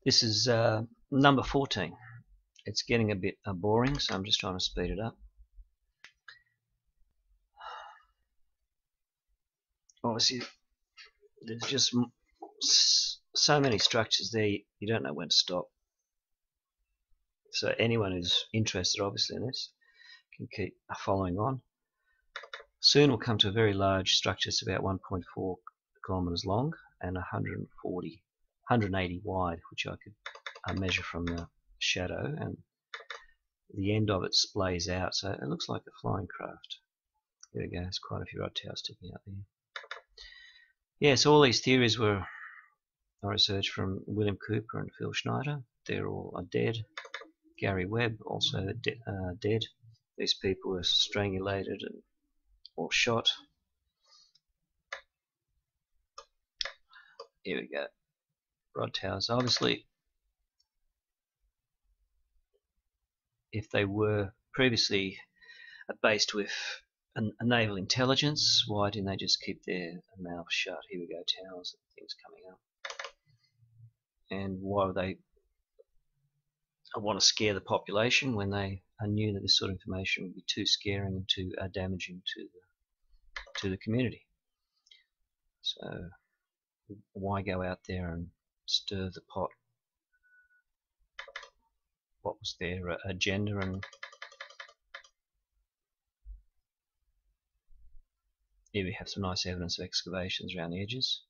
This is number 14. It's getting a bit boring, so I'm just trying to speed it up. Obviously, there's just so many structures there, you don't know when to stop. So anyone who's interested, obviously, in this can keep following on. Soon we'll come to a very large structure. It's about 1.4 kilometers long and 180 wide, which I could measure from the shadow, and the end of it splays out, so it looks like a flying craft. There we go, there's quite a few rod towers sticking out there. Yeah, so all these theories were researched from William Cooper and Phil Schneider. They're all dead. Gary Webb also dead. These people were strangulated or shot. Here we go. Rod towers. Obviously, if they were previously based with a naval intelligence, why didn't they just keep their mouth shut? Here we go, towers and things coming up. And why would they want to scare the population when they knew that this sort of information would be too scaring and too damaging to the community? So why go out there and stir the pot? What was their agenda? And here we have some nice evidence of excavations around the edges.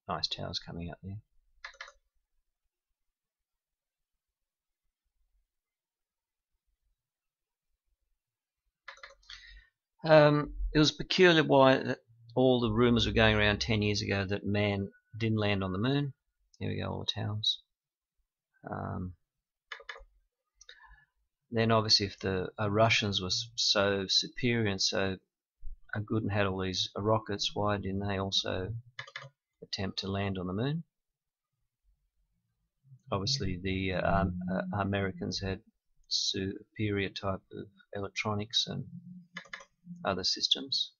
Nice towers coming out there. It was peculiar why all the rumours were going around 10 years ago that man didn't land on the moon. Here we go, all the towers. Then obviously if the Russians were so superior and so good and had all these rockets, why didn't they also attempt to land on the moon? Obviously the Americans had superior type of electronics and other systems,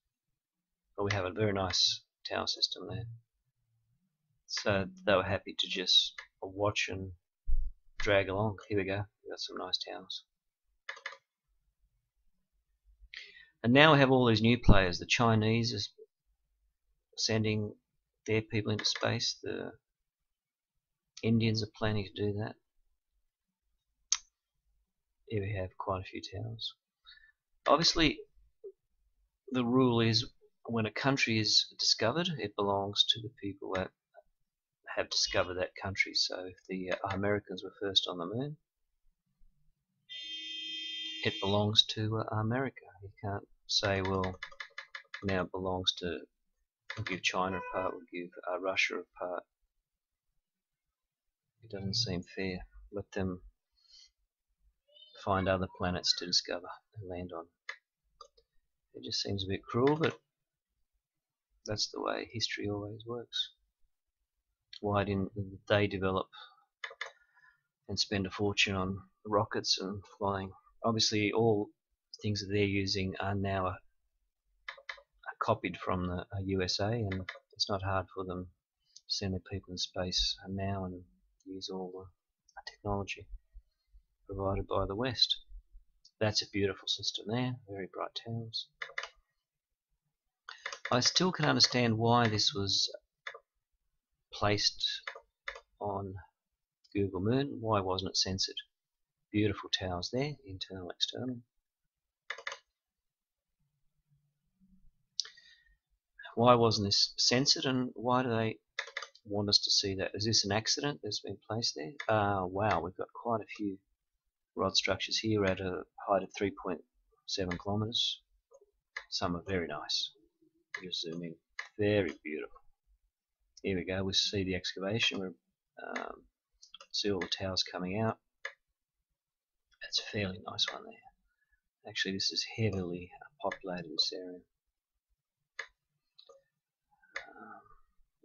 but we have a very nice tower system there, so they were happy to just watch and drag along. Here we go, we've got some nice towers. And now we have all these new players. The Chinese is sending their people into space, the Indians are planning to do that. Here we have quite a few towers. Obviously the rule is when a country is discovered, it belongs to the people that have discovered that country. So if the Americans were first on the moon, it belongs to America. You can't say, well, now it belongs to, we'll give China a part, we'll give Russia a part. It doesn't seem fair. Let them find other planets to discover and land on. It just seems a bit cruel, but that's the way history always works. Why didn't they develop and spend a fortune on rockets and flying? Obviously all things that they're using are now copied from the USA, and it's not hard for them to send their people in space now and use all the technology provided by the West. That's a beautiful system there, very bright towers. I still can understand why this was placed on Google Moon. Why wasn't it censored? Beautiful towers there, internal, external. Why wasn't this censored, and why do they want us to see that? Is this an accident that's been placed there? Wow, we've got quite a few rod structures here at a height of 3.7 kilometers. Some are very nice. Just zoom in. Very beautiful. Here we go. We see the excavation. We see all the towers coming out. That's a fairly nice one there. Actually, this is heavily populated, this area.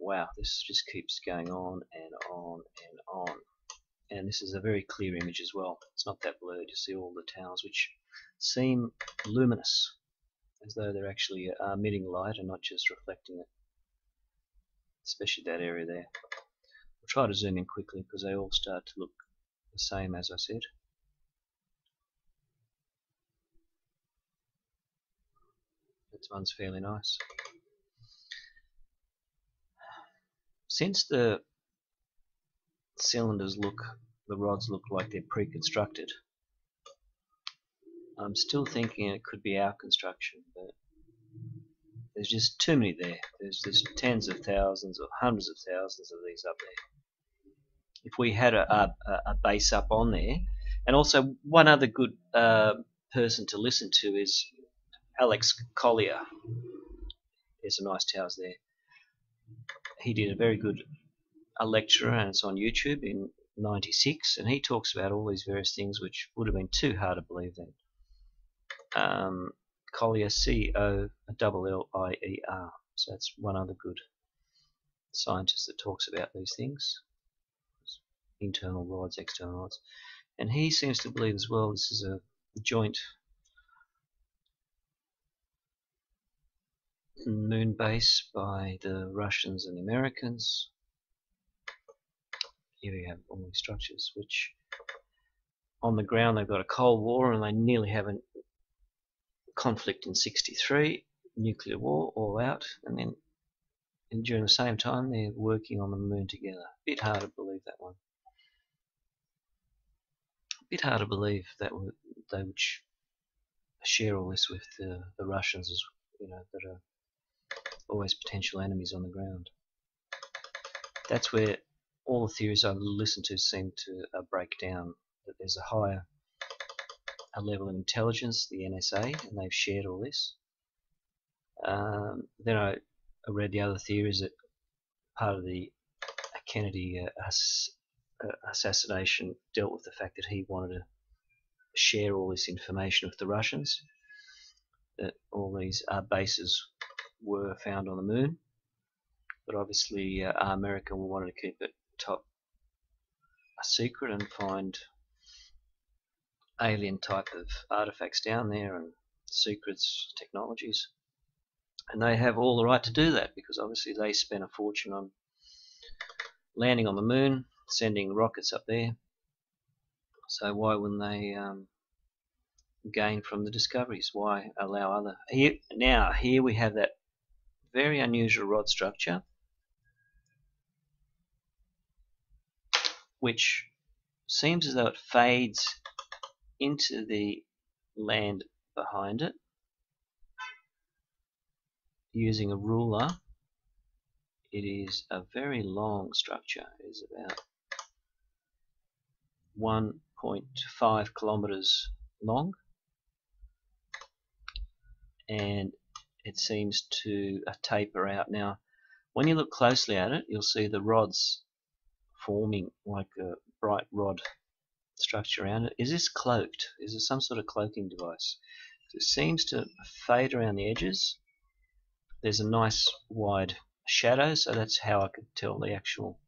Wow, this just keeps going on and on and on. And this is a very clear image as well. It's not that blurred. You see all the towers which seem luminous, as though they're actually emitting light and not just reflecting it. Especially that area there. I'll try to zoom in quickly because they all start to look the same, as I said. This one's fairly nice. Since the cylinders the rods look like they're pre-constructed, I'm still thinking it could be our construction, but there's just too many there. There's tens of thousands or hundreds of thousands of these up there. If we had a base up on there, and also one other good person to listen to is Alex Collier. There's some nice towers there. He did a very good lecture, and it's on YouTube in '96, and he talks about all these various things which would have been too hard to believe then. Collier, C-O-L-L-I-E-R. So that's one other good scientist that talks about these things. Internal rods, external rods. And he seems to believe as well this is a joint moon base by the Russians and the Americans. Here we have all these structures which on the ground they've got a Cold War, and they nearly have a conflict in '63, nuclear war all out, and then during the same time they're working on the moon together. A bit hard to believe that one. A bit hard to believe that they would share all this with the Russians, as you know, that are always potential enemies on the ground. That's where all the theories I've listened to seem to break down. That there's a higher level of intelligence, the NSA, and they've shared all this. Then I read the other theories that part of the Kennedy assassination dealt with the fact that he wanted to share all this information with the Russians, that all these bases were found on the moon, but obviously America wanted to keep it top secret and find alien type of artifacts down there and secrets, technologies, and they have all the right to do that because obviously they spent a fortune on landing on the moon, sending rockets up there, so why wouldn't they gain from the discoveries? Why allow other here we have that very unusual rod structure which seems as though it fades into the land behind it using a ruler. It is a very long structure. It is about 1.5 kilometers long, and it seems to taper out. Now when you look closely at it, you'll see the rods forming like a bright rod structure around it. Is this cloaked? Is it some sort of cloaking device? It seems to fade around the edges. There's a nice wide shadow, so that's how I could tell the actual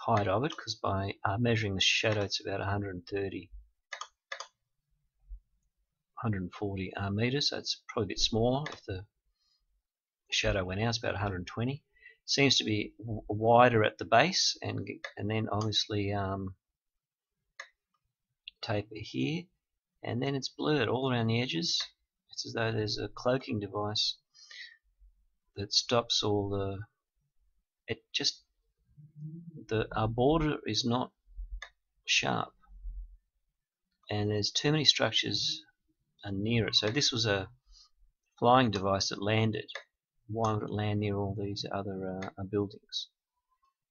height of it, because by measuring the shadow it's about 130 140 meters, so it's probably a bit smaller. If the shadow went out, it's about 120. Seems to be wider at the base, and then obviously taper here, and then it's blurred all around the edges. It's as though there's a cloaking device that stops all our border is not sharp, and there's too many structures near it. So this was a flying device that landed. Why would it land near all these other buildings?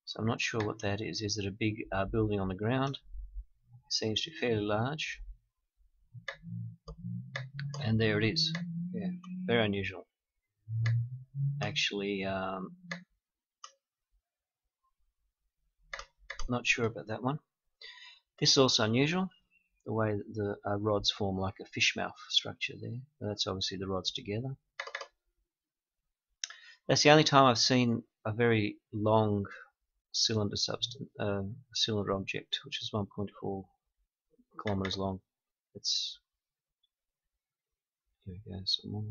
So I'm not sure what that is. Is it a big building on the ground? It seems to be fairly large. And there it is. Yeah, very unusual. Actually, not sure about that one. This is also unusual. The way that the rods form like a fish mouth structure there. That's obviously the rods together. That's the only time I've seen a very long cylinder cylinder object, which is 1.4 kilometers long. It's here we go. Some more.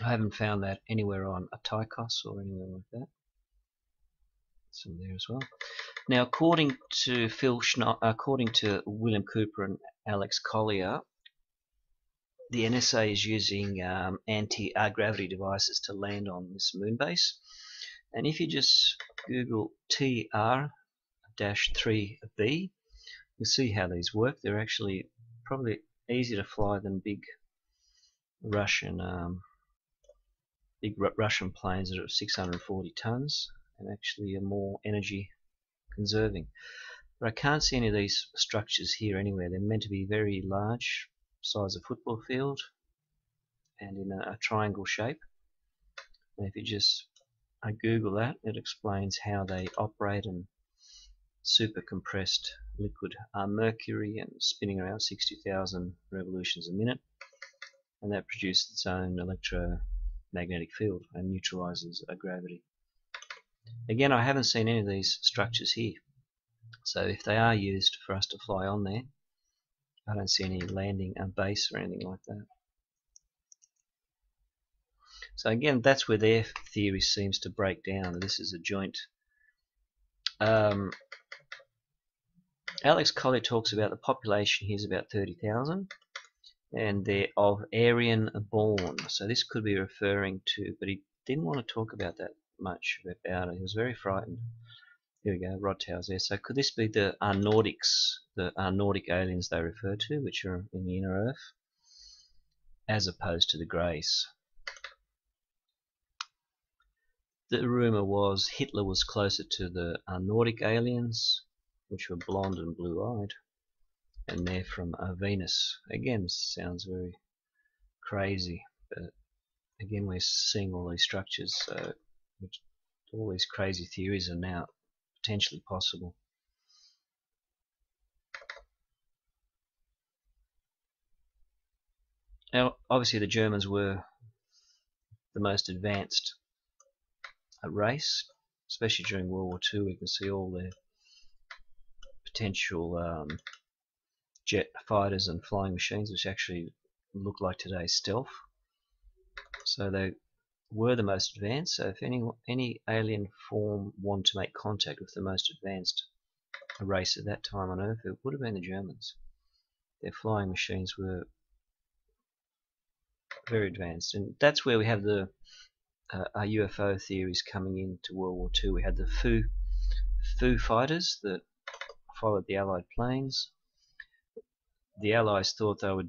I haven't found that anywhere on a Tychos or anywhere like that. some there as well. Now, according to William Cooper and Alex Collier, the NSA is using anti-gravity devices to land on this moon base. And if you just Google TR-3B, you'll see how these work. They're actually probably easier to fly than big Russian planes that are 640 tons, and actually are more energy conserving. But I can't see any of these structures here anywhere. They're meant to be very large, size of football field, and in a triangle shape. And if you just Google that, it explains how they operate, and super compressed liquid mercury and spinning around 60,000 revolutions a minute, and that produces its own electromagnetic field and neutralizes gravity. Again, I haven't seen any of these structures here, so if they are used for us to fly on there, I don't see any landing base or anything like that. So again, that's where their theory seems to break down. This is a joint. Alex Collier talks about the population here is about 30,000, and they're of Aryan born. So this could be referring to, but he didn't want to talk about that much about it. He was very frightened. Here we go, rod towers there. So could this be the Nordics, the Nordic aliens they refer to, which are in the inner Earth, as opposed to the Greys? The rumor was Hitler was closer to the Nordic aliens, which were blonde and blue-eyed, and they're from Venus. Again, sounds very crazy, but again, we're seeing all these structures, so all these crazy theories are now potentially possible. Now, obviously, the Germans were the most advanced race, especially during World War II. We can see all their potential jet fighters and flying machines, which actually look like today's stealth. So they were the most advanced. So if any alien form wanted to make contact with the most advanced race at that time on Earth, it would have been the Germans. Their flying machines were very advanced, and that's where we have the UFO theories coming into World War II. We had the Foo fighters that followed the Allied planes. The Allies thought they were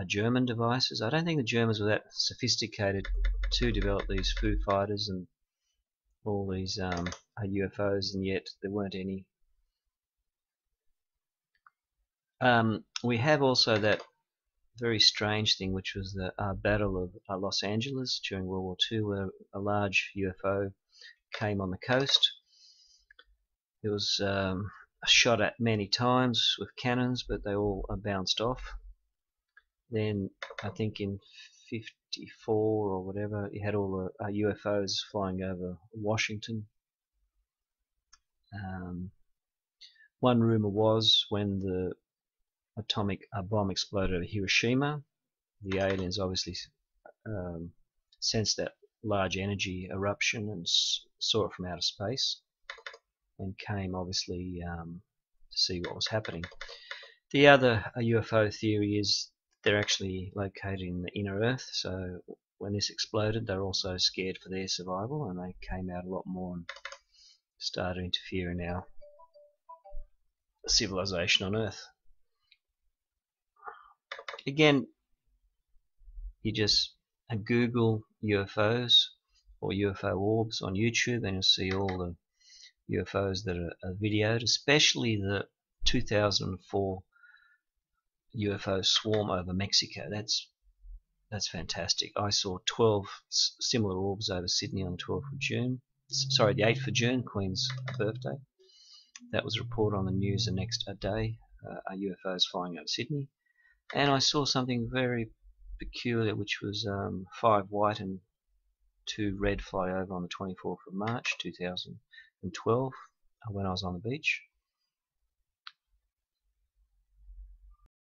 German devices. I don't think the Germans were that sophisticated to develop these Foo fighters and all these UFOs, and yet there weren't any. We have also that very strange thing, which was the Battle of Los Angeles during World War II, where a large UFO came on the coast. It was shot at many times with cannons, but they all bounced off. Then I think in 54 or whatever, you had all the UFOs flying over Washington. One rumor was when the atomic bomb exploded over Hiroshima, the aliens obviously sensed that large energy eruption and saw it from outer space, and came obviously to see what was happening. The other UFO theory is they're actually located in the inner Earth, so when this exploded, they're also scared for their survival, and they came out a lot more and started interfering in our civilization on Earth. Again, you just Google UFOs or UFO orbs on YouTube, and you'll see all the UFOs that are videoed, especially the 2004 UFO swarm over Mexico. That's fantastic. I saw 12 similar orbs over Sydney on the 12th of June. Sorry, the 8th of June, Queen's birthday. That was reported on the news the next day. UFOs flying over Sydney. And I saw something very peculiar, which was 5 white and 2 red fly over on the 24th of March 2012 when I was on the beach.